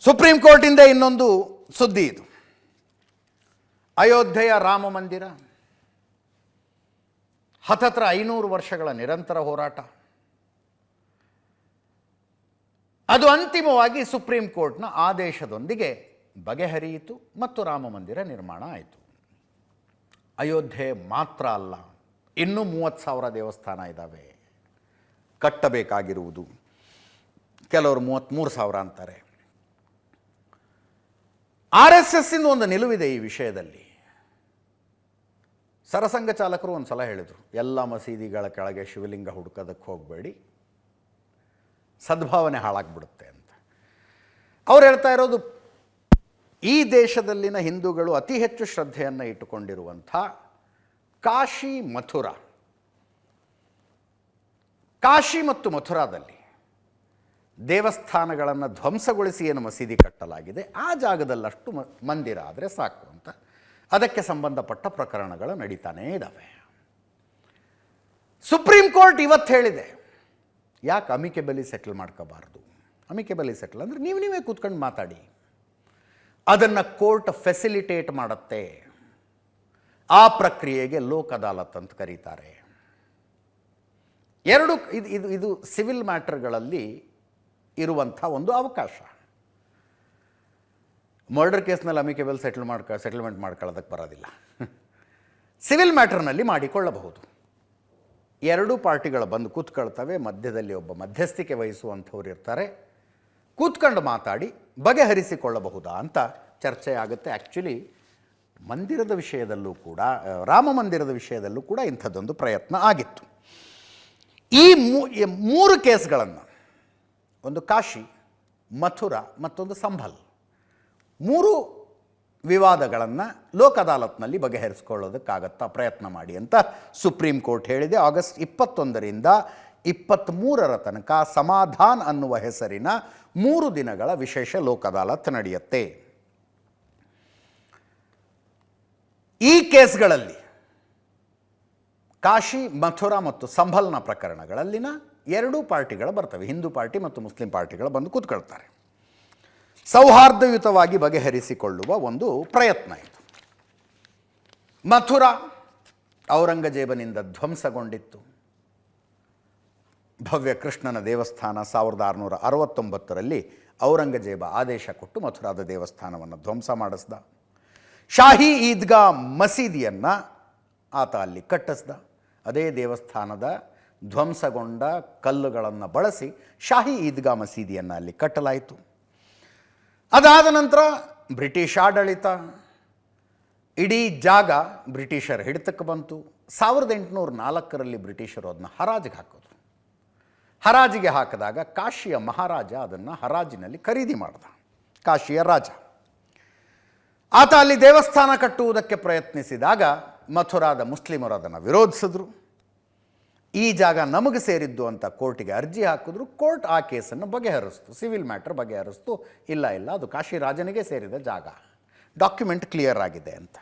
Supreme ಕೋರ್ಟಿಂದ ಇನ್ನೊಂದು ಸುದ್ದಿ ಇದು. ಅಯೋಧ್ಯೆಯ ರಾಮ ಮಂದಿರ ಹತ್ತತ್ರ 500 ವರ್ಷಗಳ ನಿರಂತರ ಹೋರಾಟ, ಅದು ಅಂತಿಮವಾಗಿ ಸುಪ್ರೀಂ ಕೋರ್ಟ್ನ ಆದೇಶದೊಂದಿಗೆ ಬಗೆಹರಿಯಿತು ಮತ್ತು ರಾಮ ಮಂದಿರ ನಿರ್ಮಾಣ ಆಯಿತು. ಅಯೋಧ್ಯೆ ಮಾತ್ರ ಅಲ್ಲ, ಇನ್ನೂ 30,000 ದೇವಸ್ಥಾನ ಇದ್ದಾವೆ ಕಟ್ಟಬೇಕಾಗಿರುವುದು. ಕೆಲವರು 33,000 ಅಂತಾರೆ. RSS ಇಂದ ಒಂದು ನಿಲುವಿದೆ ಈ ವಿಷಯದಲ್ಲಿ. ಸರಸಂಘ ಚಾಲಕರು ಒಂದು ಸಲ ಹೇಳಿದರು, ಎಲ್ಲ ಮಸೀದಿಗಳ ಕೆಳಗೆ ಶಿವಲಿಂಗ ಹುಡುಕೋದಕ್ಕೆ ಹೋಗಬೇಡಿ, ಸದ್ಭಾವನೆ ಹಾಳಾಗ್ಬಿಡುತ್ತೆ ಅಂತ. ಅವ್ರು ಹೇಳ್ತಾ ಇರೋದು, ಈ ದೇಶದಲ್ಲಿನ ಹಿಂದೂಗಳು ಅತಿ ಹೆಚ್ಚು ಶ್ರದ್ಧೆಯನ್ನು ಇಟ್ಟುಕೊಂಡಿರುವಂಥ ಕಾಶಿ ಮಥುರಾ, ಕಾಶಿ ಮತ್ತು ಮಥುರಾದಲ್ಲಿ ದೇವಸ್ಥಾನಗಳನ್ನು ಧ್ವಂಸಗೊಳಿಸಿ ಏನು ಮಸೀದಿ ಕಟ್ಟಲಾಗಿದೆ, ಆ ಜಾಗದಲ್ಲಷ್ಟು ಮಂದಿರ ಆದರೆ ಸಾಕು ಅಂತ ಅದಕ್ಕೆ ಸಂಬಂಧಪಟ್ಟ ಪ್ರಕರಣಗಳು ನಡೀತಾನೇ ಇದ್ದಾವೆ. ಸುಪ್ರೀಂ ಕೋರ್ಟ್ ಇವತ್ತು ಹೇಳಿದೆ, ಯಾಕೆ ಅಮಿಕೆಬಲಿ ಸೆಟಲ್ ಮಾಡ್ಕೋಬಾರ್ದು. ಅಮಿಕೆಬಲಿ ಸೆಟಲ್ ಅಂದರೆ ನೀವೇ ಕೂತ್ಕೊಂಡು ಮಾತಾಡಿ, ಅದನ್ನು ಕೋರ್ಟ್ ಫೆಸಿಲಿಟೇಟ್ ಮಾಡುತ್ತೆ. ಆ ಪ್ರಕ್ರಿಯೆಗೆ ಲೋಕ್ ಅದಾಲತ್ ಅಂತ ಕರೀತಾರೆ. ಎರಡು ಇದು ಸಿವಿಲ್ ಮ್ಯಾಟರ್ಗಳಲ್ಲಿ ಇರುವಂಥ ಒಂದು ಅವಕಾಶ. ಮರ್ಡರ್ ಕೇಸ್ನಲ್ಲಿ ಅಮಿಕೆಬಲ್ ಸೆಟಲ್ಮೆಂಟ್ ಮಾಡ್ಕೊಳ್ಳೋದಕ್ಕೆ ಬರೋದಿಲ್ಲ. ಸಿವಿಲ್ ಮ್ಯಾಟರ್ನಲ್ಲಿ ಮಾಡಿಕೊಳ್ಳಬಹುದು. ಎರಡೂ ಪಾರ್ಟಿಗಳು ಬಂದು ಕೂತ್ಕೊಳ್ತವೆ, ಮಧ್ಯದಲ್ಲಿ ಒಬ್ಬ ಮಧ್ಯಸ್ಥಿಕೆ ವಹಿಸುವಂಥವ್ರು ಇರ್ತಾರೆ, ಕೂತ್ಕೊಂಡು ಮಾತಾಡಿ ಬಗೆಹರಿಸಿಕೊಳ್ಳಬಹುದಾ ಅಂತ ಚರ್ಚೆ ಆಗುತ್ತೆ. ಆ್ಯಕ್ಚುಲಿ ಮಂದಿರದ ವಿಷಯದಲ್ಲೂ ಕೂಡ, ರಾಮ ಮಂದಿರದ ವಿಷಯದಲ್ಲೂ ಕೂಡ ಇಂಥದ್ದೊಂದು ಪ್ರಯತ್ನ ಆಗಿತ್ತು. ಈ ಮೂರು ಕೇಸ್ಗಳನ್ನು, ಒಂದು ಕಾಶಿ, ಮಥುರಾ ಮತ್ತೊಂದು ಸಂಭಲ್, ಮೂರು ವಿವಾದಗಳನ್ನು ಲೋಕ್ ಅದಾಲತ್ನಲ್ಲಿ ಬಗೆಹರಿಸಿಕೊಳ್ಳೋದಕ್ಕಾಗತ್ತಾ ಪ್ರಯತ್ನ ಮಾಡಿ ಅಂತ ಸುಪ್ರೀಂ ಕೋರ್ಟ್ ಹೇಳಿದೆ. ಆಗಸ್ಟ್ 21ರಿಂದ 23 ತನಕ ಸಮಾಧಾನ್ ಅನ್ನುವ ಹೆಸರಿನ 3 ದಿನಗಳ ವಿಶೇಷ ಲೋಕ್ ಅದಾಲತ್ ನಡೆಯುತ್ತೆ. ಈ ಕೇಸ್ಗಳಲ್ಲಿ ಕಾಶಿ, ಮಥುರಾ ಮತ್ತು ಸಂಭಲ್ನ ಪ್ರಕರಣಗಳಲ್ಲಿನ ಎರಡೂ ಪಾರ್ಟಿಗಳು ಬರ್ತವೆ, ಹಿಂದೂ ಪಾರ್ಟಿ ಮತ್ತು ಮುಸ್ಲಿಂ ಪಾರ್ಟಿಗಳು ಬಂದು ಕೂತ್ಕೊಳ್ತಾರೆ. ಸೌಹಾರ್ದಯುತವಾಗಿ ಬಗೆಹರಿಸಿಕೊಳ್ಳುವ ಒಂದು ಪ್ರಯತ್ನ ಇದು. ಮಥುರಾ ಔರಂಗಜೇಬನಿಂದ ಧ್ವಂಸಗೊಂಡಿತ್ತು. ಭವ್ಯ ಕೃಷ್ಣನ ದೇವಸ್ಥಾನ 1669ರಲ್ಲಿ ಔರಂಗಜೇಬ ಆದೇಶ ಕೊಟ್ಟು ಮಥುರಾದ ದೇವಸ್ಥಾನವನ್ನು ಧ್ವಂಸ ಮಾಡಿಸ್ದ. ಶಾಹಿ ಈದ್ಗಾ ಮಸೀದಿಯನ್ನು ಆತ ಅಲ್ಲಿ ಕಟ್ಟಿಸ್ದ. ಅದೇ ದೇವಸ್ಥಾನದ ಧ್ವಂಸಗೊಂಡ ಕಲ್ಲುಗಳನ್ನು ಬಳಸಿ ಶಾಹಿ ಈದ್ಗಾ ಮಸೀದಿಯನ್ನು ಅಲ್ಲಿ ಕಟ್ಟಲಾಯಿತು. ಅದಾದ ನಂತರ ಬ್ರಿಟಿಷ್ ಆಡಳಿತ, ಇಡೀ ಜಾಗ ಬ್ರಿಟಿಷರ ಹಿಡಿತಕ್ಕೆ ಬಂತು. 1804ರಲ್ಲಿ ಬ್ರಿಟಿಷರು ಅದನ್ನು ಹರಾಜಿಗೆ ಹಾಕಿದ್ರು. ಹರಾಜಿಗೆ ಹಾಕಿದಾಗ ಕಾಶಿಯ ಮಹಾರಾಜ ಅದನ್ನು ಹರಾಜಿನಲ್ಲಿ ಖರೀದಿ ಮಾಡ್ದ. ಕಾಶಿಯ ರಾಜ ಆತ ಅಲ್ಲಿ ದೇವಸ್ಥಾನ ಕಟ್ಟುವುದಕ್ಕೆ ಪ್ರಯತ್ನಿಸಿದಾಗ ಮಥುರಾದ ಮುಸ್ಲಿಮರು ಅದನ್ನು ವಿರೋಧಿಸಿದ್ರು. ಈ ಜಾಗ ನಮಗೆ ಸೇರಿದ್ದು ಅಂತ ಕೋರ್ಟಿಗೆ ಅರ್ಜಿ ಹಾಕಿದ್ರು. ಕೋರ್ಟ್ ಆ ಕೇಸನ್ನು ಬಗೆಹರಿಸ್ತು, ಸಿವಿಲ್ ಮ್ಯಾಟರ್ ಬಗೆಹರಿಸ್ತು. ಇಲ್ಲ ಅದು ಕಾಶಿ ರಾಜನಿಗೆ ಸೇರಿದ ಜಾಗ, ಡಾಕ್ಯುಮೆಂಟ್ ಕ್ಲಿಯರ್ ಆಗಿದೆ ಅಂತ.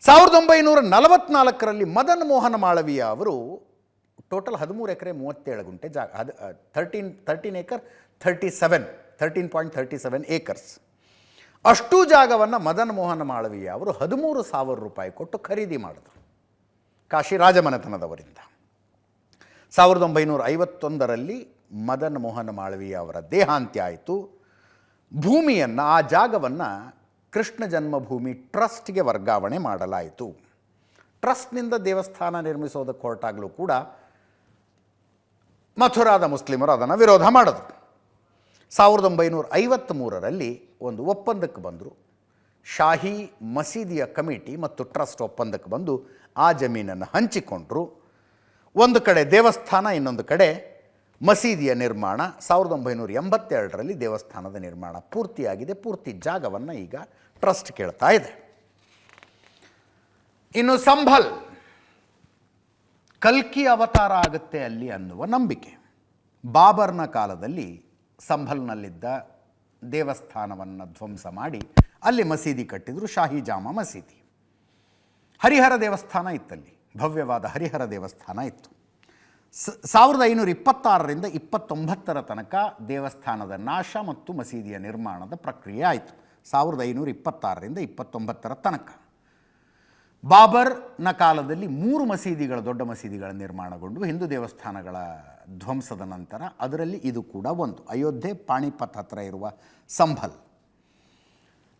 1944ರಲ್ಲಿ ಮದನ್ ಮೋಹನ ಮಾಳವೀಯ ಅವರು ಟೋಟಲ್ 13 ಎಕರೆ 37 ಗುಂಟೆ ಜಾಗ, 13.37 ಏಕರ್ಸ್ ಅಷ್ಟೂ ಜಾಗವನ್ನು ಮದನ್ ಮೋಹನ ಮಾಳವೀಯ ಅವರು 13,000 ರೂಪಾಯಿ ಕೊಟ್ಟು ಖರೀದಿ ಮಾಡಿದರು ಕಾಶಿ ರಾಜಮನೆತನದವರಿಂದ. 1951ರಲ್ಲಿ ಮದನ್ ಮೋಹನ ಮಾಳವೀಯ ಅವರ ದೇಹಾಂತ್ಯ ಆಯಿತು. ಭೂಮಿಯನ್ನು, ಆ ಜಾಗವನ್ನು ಕೃಷ್ಣ ಜನ್ಮಭೂಮಿ ಟ್ರಸ್ಟ್ಗೆ ವರ್ಗಾವಣೆ ಮಾಡಲಾಯಿತು. ಟ್ರಸ್ಟ್ನಿಂದ ದೇವಸ್ಥಾನ ನಿರ್ಮಿಸೋದಕ್ಕೆ ಹೊರಟಾಗಲೂ ಕೂಡ ಮಥುರಾದ ಮುಸ್ಲಿಮರು ಅದನ್ನು ವಿರೋಧ ಮಾಡಿದ್ರು. 1953ರಲ್ಲಿ ಒಂದು ಒಪ್ಪಂದಕ್ಕೆ ಬಂದರು. ಶಾಹಿ ಮಸೀದಿಯ ಕಮಿಟಿ ಮತ್ತು ಟ್ರಸ್ಟ್ ಒಪ್ಪಂದಕ್ಕೆ ಬಂದು ಆ ಜಮೀನನ್ನು ಹಂಚಿಕೊಂಡರು. ಒಂದು ಕಡೆ ದೇವಸ್ಥಾನ, ಇನ್ನೊಂದು ಕಡೆ ಮಸೀದಿಯ ನಿರ್ಮಾಣ. 1982ರಲ್ಲಿ ದೇವಸ್ಥಾನದ ನಿರ್ಮಾಣ ಪೂರ್ತಿಯಾಗಿದೆ. ಪೂರ್ತಿ ಜಾಗವನ್ನು ಈಗ ಟ್ರಸ್ಟ್ ಕೇಳ್ತಾ ಇದೆ. ಇನ್ನು ಸಂಭಲ್, ಕಲ್ಕಿ ಅವತಾರ ಆಗುತ್ತೆ ಅಲ್ಲಿ ಅನ್ನುವ ನಂಬಿಕೆ. ಬಾಬರ್ನ ಕಾಲದಲ್ಲಿ ಸಂಭಲ್ನಲ್ಲಿದ್ದ ದೇವಸ್ಥಾನವನ್ನು ಧ್ವಂಸ ಮಾಡಿ ಅಲ್ಲಿ ಮಸೀದಿ ಕಟ್ಟಿದ್ರು, ಶಾಹಿ ಜಾಮಾ ಮಸೀದಿ. ಹರಿಹರ ದೇವಸ್ಥಾನ ಇತ್ತಲ್ಲಿ, ಭವ್ಯವಾದ ಹರಿಹರ ದೇವಸ್ಥಾನ ಇತ್ತು. 1526ರಿಂದ 29 ತನಕ ದೇವಸ್ಥಾನದ ನಾಶ ಮತ್ತು ಮಸೀದಿಯ ನಿರ್ಮಾಣದ ಪ್ರಕ್ರಿಯೆ ಆಯಿತು. 1526ರಿಂದ 29 ತನಕ. ಬಾಬರ್ನ ಕಾಲದಲ್ಲಿ 3 ಮಸೀದಿಗಳು, ದೊಡ್ಡ ಮಸೀದಿಗಳ ನಿರ್ಮಾಣಗೊಂಡು ಹಿಂದೂ ದೇವಸ್ಥಾನಗಳ ಧ್ವಂಸದ ನಂತರ. ಅದರಲ್ಲಿ ಇದು ಕೂಡ ಒಂದು. ಅಯೋಧ್ಯೆ, ಪಾಣಿಪತ್ ಹತ್ರ ಇರುವ ಸಂಭಲ್.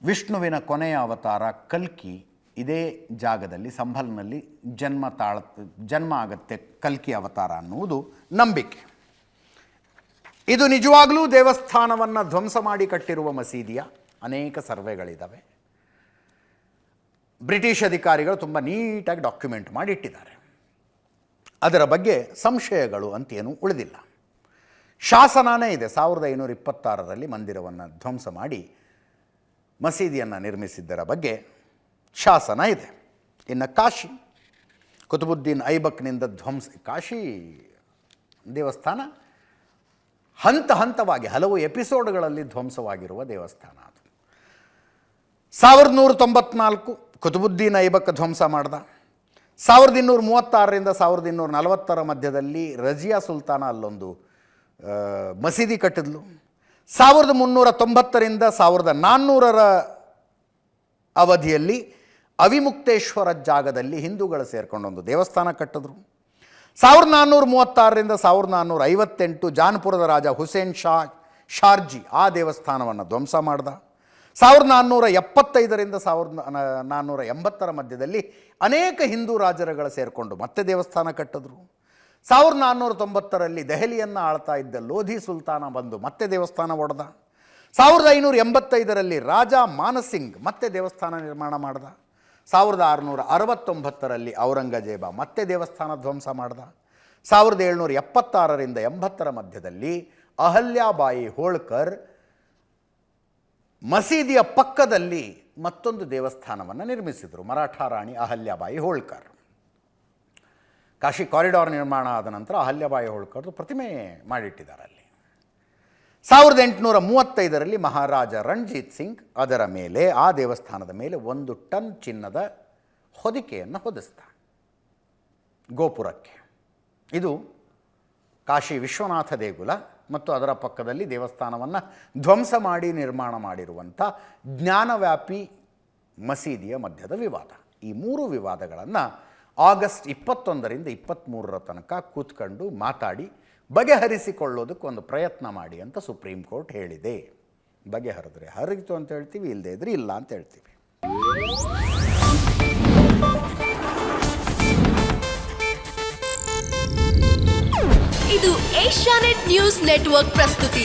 ವಿಷ್ಣುವಿನ ಕೊನೆಯ ಅವತಾರ ಕಲ್ಕಿ ಇದೇ ಜಾಗದಲ್ಲಿ ಸಂಭಲ್ನಲ್ಲಿ ಜನ್ಮ ಆಗತ್ತೆ, ಕಲ್ಕಿ ಅವತಾರ ಅನ್ನುವುದು ನಂಬಿಕೆ. ಇದು ನಿಜವಾಗಲೂ ದೇವಸ್ಥಾನವನ್ನು ಧ್ವಂಸ ಮಾಡಿ ಕಟ್ಟಿರುವ ಮಸೀದಿಯ ಅನೇಕ ಸರ್ವೆಗಳಿದ್ದಾವೆ. ಬ್ರಿಟಿಷ್ ಅಧಿಕಾರಿಗಳು ತುಂಬ ನೀಟಾಗಿ ಡಾಕ್ಯುಮೆಂಟ್ ಮಾಡಿಟ್ಟಿದ್ದಾರೆ. ಅದರ ಬಗ್ಗೆ ಸಂಶಯಗಳು ಅಂತೇನೂ ಉಳಿದಿಲ್ಲ. ಶಾಸನನೇ ಇದೆ. 1526ರಲ್ಲಿ ಮಂದಿರವನ್ನು ಧ್ವಂಸ ಮಾಡಿ ಮಸೀದಿಯನ್ನು ನಿರ್ಮಿಸಿದ್ದರ ಬಗ್ಗೆ ಶಾಸನ ಇದೆ. ಇನ್ನು ಕಾಶಿ, ಕುತುಬುದ್ದೀನ್ ಐಬಕ್ನಿಂದ ಕಾಶಿ ದೇವಸ್ಥಾನ ಹಂತ ಹಂತವಾಗಿ ಹಲವು ಎಪಿಸೋಡ್ಗಳಲ್ಲಿ ಧ್ವಂಸವಾಗಿರುವ ದೇವಸ್ಥಾನ. ಅದು 1194 ಕುತುಬುದ್ದೀನ್ ಐಬಕ್ ಧ್ವಂಸ ಮಾಡ್ದ. 1236ರಿಂದ 1240 ಮಧ್ಯದಲ್ಲಿ ರಜಿಯಾ ಸುಲ್ತಾನ ಅಲ್ಲೊಂದು ಮಸೀದಿ ಕಟ್ಟಿದ್ಲು. 1390ರಿಂದ 1400ರ ಅವಧಿಯಲ್ಲಿ ಅವಿಮುಕ್ತೇಶ್ವರ ಜಾಗದಲ್ಲಿ ಹಿಂದೂಗಳು ಸೇರ್ಕೊಂಡೊಂದು ದೇವಸ್ಥಾನ ಕಟ್ಟಿದ್ರು. 1436ರಿಂದ 1458 ಜಾನ್ಪುರದ ರಾಜ ಹುಸೇನ್ ಶಾರ್ಜಿ ಆ ದೇವಸ್ಥಾನವನ್ನು ಧ್ವಂಸ ಮಾಡ್ದ. 1475ರಿಂದ 1480 ಮಧ್ಯದಲ್ಲಿ ಅನೇಕ ಹಿಂದೂ ರಾಜರುಗಳು ಸೇರಿಕೊಂಡು ಮತ್ತೆ ದೇವಸ್ಥಾನ ಕಟ್ಟಿದ್ರು. 1490ರಲ್ಲಿ ದೆಹಲಿಯನ್ನು ಆಳ್ತಾ ಇದ್ದ ಲೋಧಿ ಸುಲ್ತಾನ ಬಂದು ಮತ್ತೆ ದೇವಸ್ಥಾನ ಒಡೆದ. 1585ರಲ್ಲಿ ರಾಜ ಮಾನಸಿಂಗ್ ಮತ್ತೆ ದೇವಸ್ಥಾನ ನಿರ್ಮಾಣ ಮಾಡ್ದ. 1669ರಲ್ಲಿ ಔರಂಗಜೇಬ ಮತ್ತೆ ದೇವಸ್ಥಾನ ಧ್ವಂಸ ಮಾಡ್ದ. 1776ರಿಂದ 80ರ ಮಧ್ಯದಲ್ಲಿ ಅಹಲ್ಯಾಬಾಯಿ ಹೋಳ್ಕರ್ ಮಸೀದಿಯ ಪಕ್ಕದಲ್ಲಿ ಮತ್ತೊಂದು ದೇವಸ್ಥಾನವನ್ನು ನಿರ್ಮಿಸಿದರು. ಮರಾಠ ರಾಣಿ ಅಹಲ್ಯಾಬಾಯಿ ಹೋಳ್ಕರ್. ಕಾಶಿ ಕಾರಿಡಾರ್ ನಿರ್ಮಾಣ ಆದ ನಂತರ ಅಹಲ್ಯಾಬಾಯಿ ಹೋಳ್ಕರ್ದು ಪ್ರತಿಮೆ ಮಾಡಿಟ್ಟಿದ್ದಾರೆ ಅಲ್ಲಿ. 1835ರಲ್ಲಿ ಮಹಾರಾಜ ರಣಜಿತ್ ಸಿಂಗ್ ಅದರ ಮೇಲೆ, ಆ ದೇವಸ್ಥಾನದ ಮೇಲೆ 1 ಟನ್ ಚಿನ್ನದ ಹೊದಿಕೆಯನ್ನು ಹೊದಿಸ್ದ ಗೋಪುರಕ್ಕೆ. ಇದು ಕಾಶಿ ವಿಶ್ವನಾಥ ದೇಗುಲ ಮತ್ತು ಅದರ ಪಕ್ಕದಲ್ಲಿ ದೇವಸ್ಥಾನವನ್ನು ಧ್ವಂಸ ಮಾಡಿ ನಿರ್ಮಾಣ ಮಾಡಿರುವಂಥ ಜ್ಞಾನವ್ಯಾಪಿ ಮಸೀದಿಯ ಮಧ್ಯದ ವಿವಾದ. ಈ 3 ವಿವಾದಗಳನ್ನು ಆಗಸ್ಟ್ 21ರಿಂದ 23ರ ತನಕ ಕೂತ್ಕೊಂಡು ಮಾತಾಡಿ ಬಗೆಹರಿಸಿಕೊಳ್ಳೋದಕ್ಕೆ ಒಂದು ಪ್ರಯತ್ನ ಮಾಡಿ ಅಂತ ಸುಪ್ರೀಂ ಕೋರ್ಟ್ ಹೇಳಿದೆ. ಬಗೆಹರಿದ್ರೆ ಹರಿತು ಅಂತ ಹೇಳ್ತೀವಿ, ಇಲ್ಲದೇ ಇದ್ರೆ ಇಲ್ಲ ಅಂತ ಹೇಳ್ತೀವಿ. ಇದು ಏಷ್ಯಾನೆಟ್ ನ್ಯೂಸ್ ನೆಟ್ವರ್ಕ್ ಪ್ರಸ್ತುತಿ.